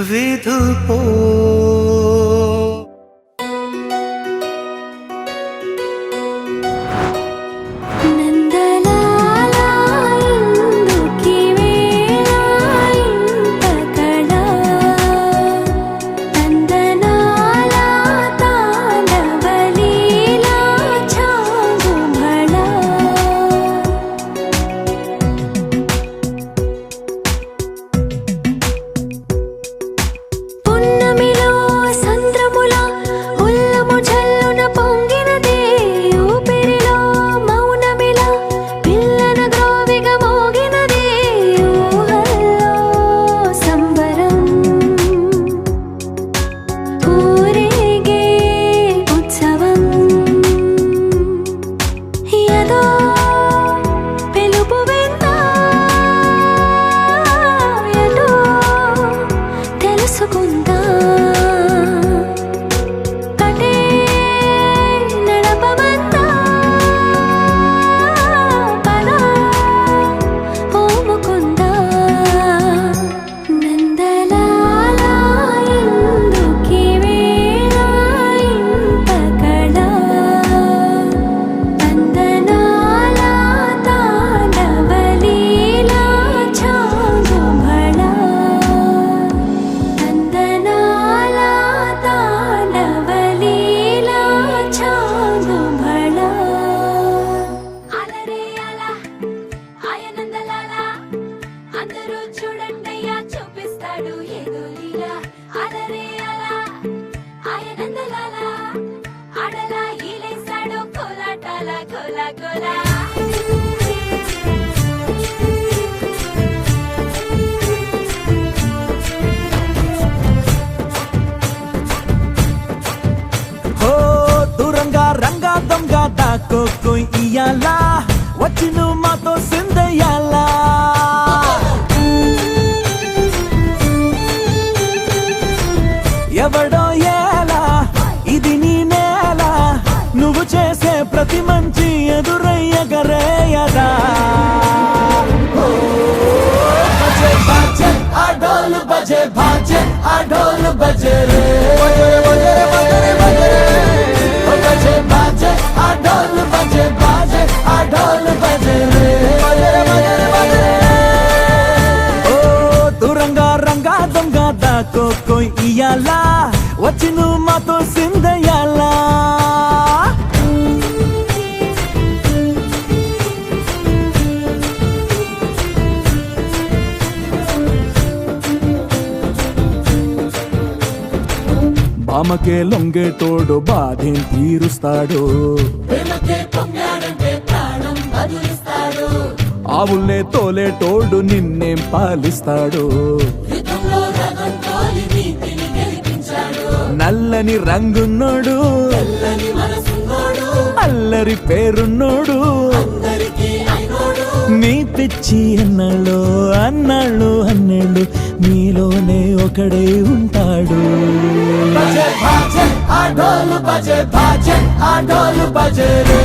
విధుపో కోయి ఇయ్యాలా వచ్చి నువ్వు మాతో సిందయ్యాలా ఎవడో ఏలా ఇది నీ నేల నువ్వు చేసే ప్రతి మంచి ఎదురయ్యగరేయదా బజే బాజే ఆ ఢోల్ బజే బాజే ఆ ఢోల్ బజే రే బజే బాజే ఆ ఢోల్ బజే బాజే ఆ ఢోల్ బజే రే ఓ దూరంగా రంగా దొంగ దాకో కోయి ఇయ్యాలా వచ్చి నువ్వు మాతో సిందయ్యాలా బామకే లొంగేటోడు బాధేం తీరుస్తాడు ఆవుల్నే తోలేటోడు నిన్నేం పాలిస్తాడు నల్లని రంగున్నోడు అల్లరి పేరున్నోడు నీ పిచ్చి అన్నాళ్ళు అన్నాళ్ళు అన్నేళ్ళు నీలోనే ఒకడే ఉంటాడు బజే బాజే ఆ ఢోల్ బజే బాజే ఆ ఢోల్ బజే రే